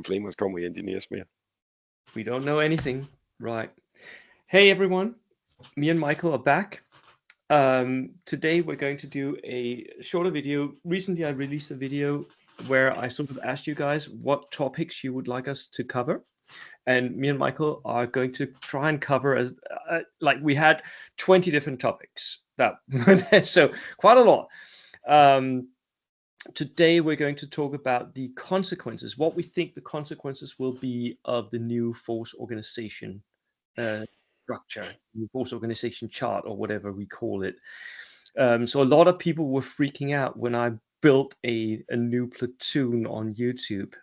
Flamers kommer i Engineers mere. We don't know anything. Right. Hey, everyone. Me and Michael are back. Today, we're going to do a shorter video. Recently, I released a video where I sort of asked you guys what topics you would like us to cover. And me and Michael are going to try and cover as like we had 20 different topics that so quite a lot. Today we're going to talk about the consequences, what we think the consequences will be of the new force organization structure, the force organization chart, or whatever we call it. So a lot of people were freaking out when I built a new platoon on YouTube.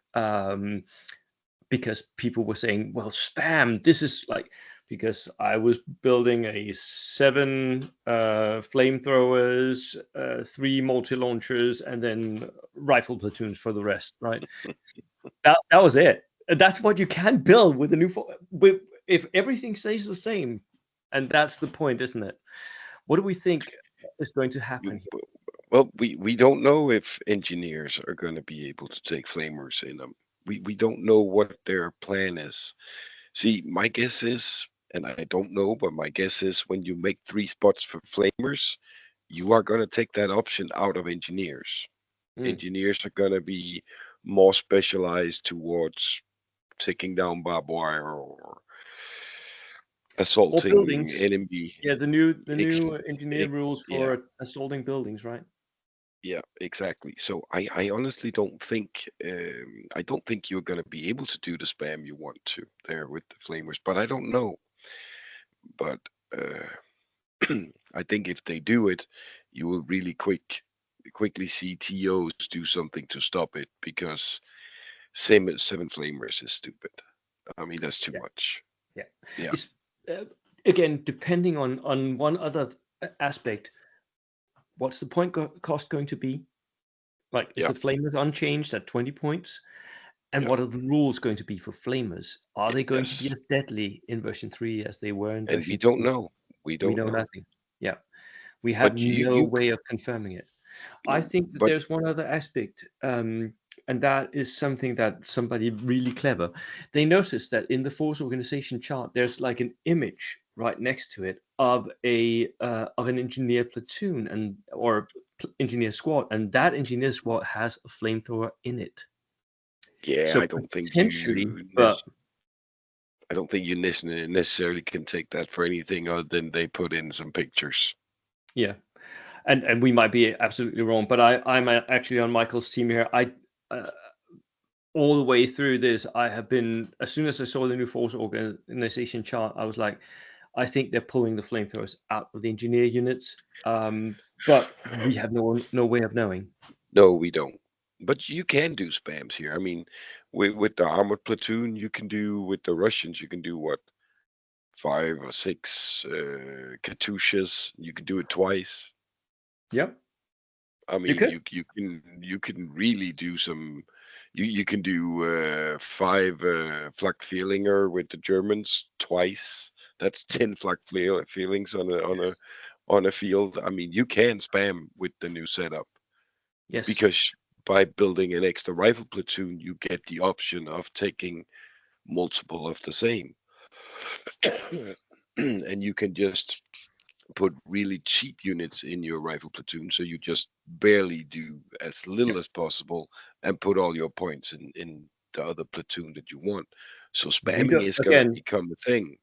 Because people were saying, well, spam, this is like, because I was building a 7 flamethrowers, 3 multi-launchers, and then rifle platoons for the rest, right? that was it. That's what you can build with a new, if everything stays the same. And that's the point, isn't it? What do we think is going to happen here? Well, we don't know if engineers are going to be able to take flamers in them. We don't know what their plan is. See, my guess is, and I don't know, but my guess is when you make 3 spots for flamers, you are going to take that option out of engineers. Mm. Engineers are going to be more specialized towards taking down barbed wire or Or assaulting buildings. enemy. Yeah, the new Ex- engineer rules yeah, for assaulting buildings, right? yeah, exactly. So I honestly don't think I don't think you're going to be able to do the spam you want to there with the flamers, but I don't know. But I think if they do it, you will really quickly see TOs do something to stop it because same as 7 flamers is stupid. I mean that's too Yeah, much. yeah. Yeah, It's again depending on one other aspect. What's the cost going to be? Like, is yeah, the flamers unchanged at 20 points? And yeah. what are the rules going to be for flamers? Are they going to be Yes, as deadly in version 3 as they were in and we version don't 2? know. We We don't know know. nothing. Yeah, we have But no way of confirming it. I think that but there's one other aspect, and that is something that somebody really clever. They noticed that in the force organization chart, there's like an image right next to it of an engineer platoon engineer squad, and that engineer squad has a flamethrower in it. yeah, So I don't think potentially, but I don't think you necessarily can take that for anything other than they put in some pictures. yeah, and we might be absolutely wrong, but I'm actually on Michael's team here. Uh, all the way through this, I have been, as soon as I saw the new force organization chart, I was like, I think they're pulling the flamethrowers out of the engineer units. But we have no way of knowing. No, we don't. But you can do spams here. I mean, with the armored platoon, you can do with the Russians, you can do what 5 or 6 Katyushas. You can do it twice. Yep, I you mean, could. you can really do some. You can do 5 Flak with the Germans twice. That's 10 Flak feelings on a field. I mean, you can spam with the new setup Yes. because by building an extra rifle platoon, you get the option of taking multiple of the same, and you can just put really cheap units in your rifle platoon, so you just barely do as Yep. little as possible and put all your points in the other platoon that you want. So We spamming don't is going to again. become a thing.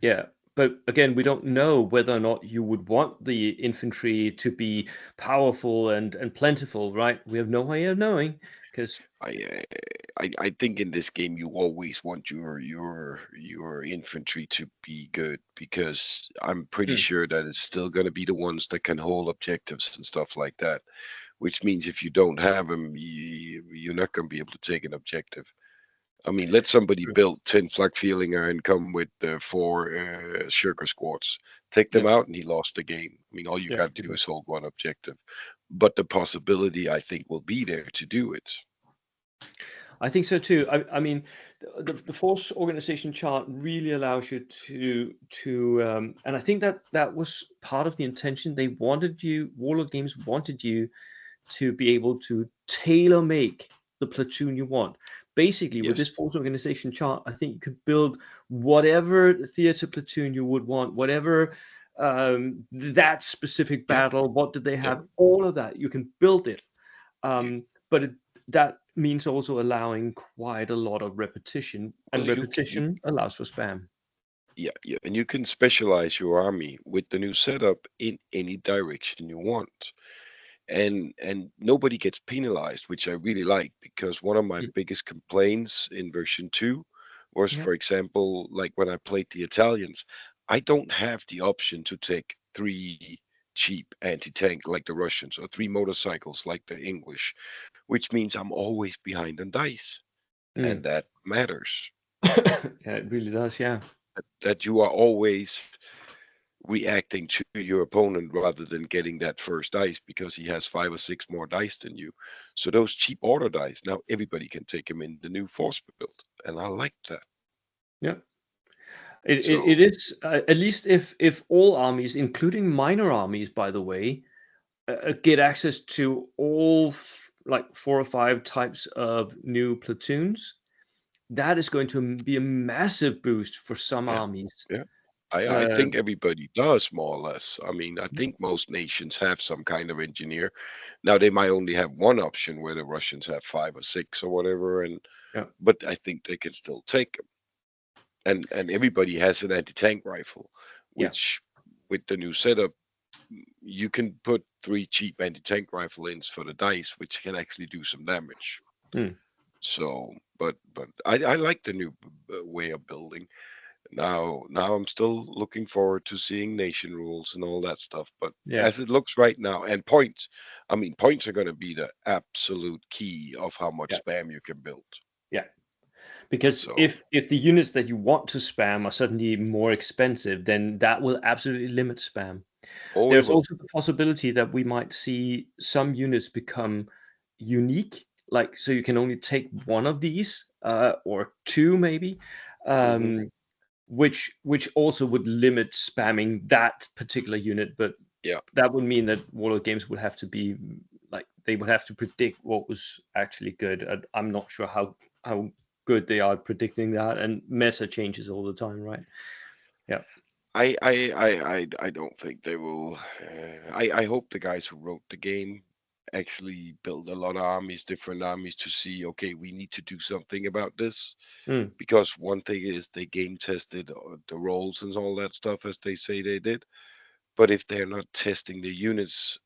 Yeah, but again, we don't know whether or not you would want the infantry to be powerful and plentiful, right? We have no way of knowing because I, uh, I think in this game you always want your infantry to be good because I'm pretty sure that it's still going to be the ones that can hold objectives and stuff like that. Which means if you don't have them, you're not going to be able to take an objective. I mean, let somebody build 10 Flakfeelinger and come with 4 Shirker squads. Take them yeah, out and he lost the game. I mean, all you yeah, got to do is hold one objective. But the possibility, I think, will be there to do it. I think so too. I mean, the force organization chart really allows you to and I think that was part of the intention. They wanted you, Warlord Games wanted you to be able to tailor make the platoon you want. basically with Yes. this force organization chart, I think you could build whatever theater platoon you would want, whatever that specific Yeah. battle. What did they Yeah. have? All of that you can build it. But that means also allowing quite a lot of repetition, Well, and repetition allows for spam. yeah, and you can specialize your army with the new setup in any direction you want. And nobody gets penalized, which I really like, because one of my Mm. biggest complaints in version 2 was, Yeah. for example, like when I played the Italians, I don't have the option to take 3 cheap anti-tank like the Russians or 3 motorcycles like the English, which means I'm always behind on dice, and Mm. that matters. Yeah, it really does. Yeah. That you are always reacting to your opponent rather than getting that first dice because he has 5 or 6 more dice than you. So those cheap auto dice, now everybody can take them in the new force build, and I like that. Yeah. It So is at least if all armies, including minor armies, by the way, get access to all like 4 or 5 types of new platoons, that is going to be a massive boost for some yeah, armies. yeah. I Uh, think everybody does more or less. I mean, I think most nations have some kind of engineer. Now they might only have one option where the Russians have 5 or 6 or whatever, and yeah, but I think they can still take them. And everybody has an anti-tank rifle, yeah, which with the new setup you can put 3 cheap anti-tank rifle ins for the dice, which can actually do some damage. mm, So, but I like the new way of building. Now I'm still looking forward to seeing nation rules and all that stuff. But yeah, as it looks right now, and points, I mean, points are going to be the absolute key of how yeah, much spam you can build. yeah. Because So, if the units that you want to spam are suddenly more expensive, then that will absolutely limit spam. oh, it There's will. also the possibility that we might see some units become unique, like so you can only take one of these, or two maybe, Hmm. um, which also would limit spamming that particular unit. But Yeah. that would mean that Warlord games would have to be like they would have to predict what was actually good. And I'm not sure how good they are at predicting that, and meta changes all the time, right? Yeah. I don't think they will. I hope the guys who wrote the game actually build a lot of armies, different armies, to see, okay, we need to do something about this. Mm, Because one thing is they game tested the roles and all that stuff as they say they did. But if they're not testing the units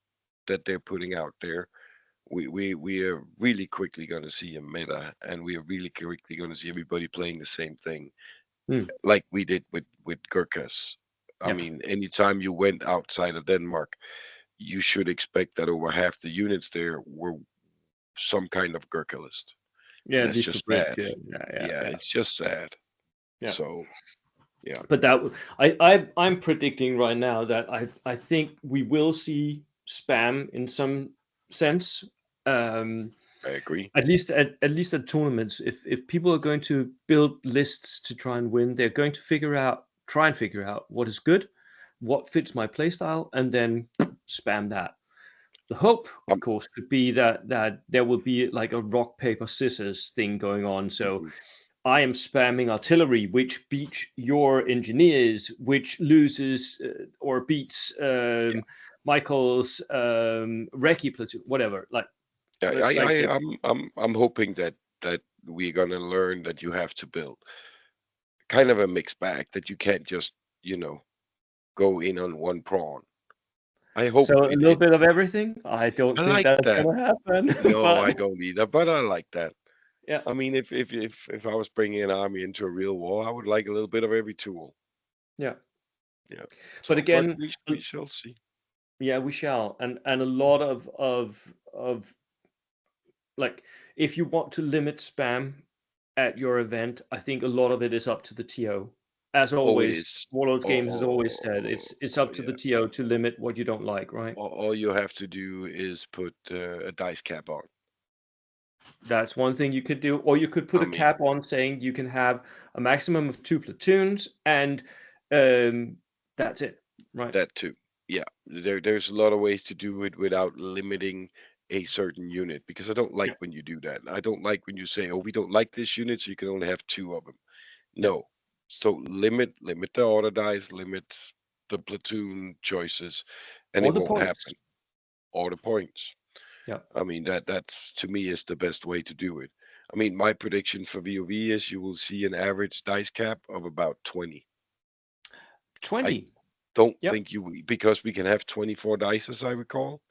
that they're putting out there, we are really quickly going to see a meta, and we are really quickly going to see everybody playing the same thing mm, like we did with Gurkhas. I yeah. mean, anytime you went outside of Denmark, you should expect that over half the units there were some kind of Gurkha list, Yeah, and at that's least for just Brits. sad. Yeah, yeah, yeah, Yeah, yeah. it's just sad. Yeah. So yeah, But I'm predicting right now that I think we will see spam in some sense. Um, I agree. at least at tournaments, if people are going to build lists to try and win, they're going to try and figure out what is good, what fits my playstyle, and then spam that. The hope, of Um, course, could be that there will be like a rock paper scissors thing going on. So mhm, I am spamming artillery, which beats your engineers, which loses or beats yeah, Michael's recce platoon, whatever. yeah. Like I'm hoping that we're gonna learn that you have to build kind of a mixed bag, that you can't just you know go in on one prawn. I hope so a it. little bit of everything. I don't I think like that's that. gonna happen, No, but I don't either, but I like that. yeah, I mean, if I was bringing an army into a real war, I would like a little bit of every tool. yeah. Yeah. But So, but again, we shall see. yeah, we shall, and a lot of like if you want to limit spam at your event, I think a lot of it is up to the TO. As Oh, it always, is. Warlords Games has always said Oh, it's up to the yeah. TO to limit what you don't like, right? All you have to do is put a dice cap on. That's one thing you could do, or you could put I a mean, cap on saying you can have a maximum of 2 platoons, and that's it, right? that too. Yeah, there's a lot of ways to do it without limiting a certain unit, because I don't like Yeah. when you do that. I don't like when you say, "Oh, we don't like this unit, so you can only have 2 of them." Yeah. No. So limit the order dice, limit the platoon choices, and Or it the won't points. happen. Or the points. Yeah. I mean, that's to me is the best way to do it. I mean, my prediction for VOV is you will see an average dice cap of about 20. I 20. don't Yep. think because we can have 24 dice, as I recall,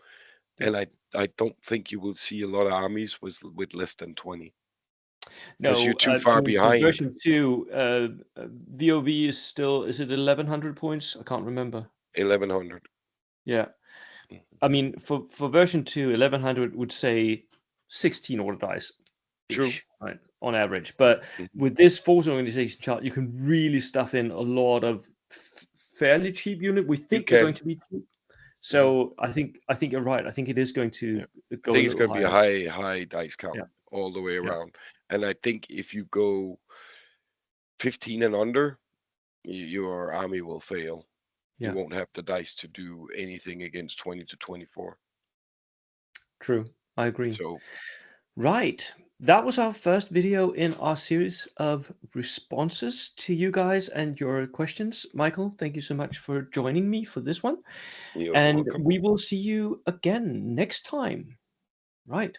Yep. and I don't think you will see a lot of armies with less than 20, because you're No, too I far mean, for behind. version 2, VOV is still, is it 1100 points? I can't remember. 1100. Yeah. Mhm. I mean, for version 2, 1100 would say 16 order dice True. ish, right, on average. But Mhm. with this force organization chart, you can really stuff in a lot of fairly cheap unit. We You think they're going can. to be cheap. Mhm. So I think you're right. I think it is going to Yeah. I go a think it's little going to be a higher. high dice count Yeah. all the way Yeah. around. And I think if you go 15 and under, your army will fail. You Yeah. won't have the dice to do anything against 20 to 24. True. I agree. So, Right. That was our first video in our series of responses to you guys and your questions. Michael, thank you so much for joining me for this one. you're And welcome. we will see you again next time. Right.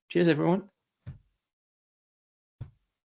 Cheers, everyone.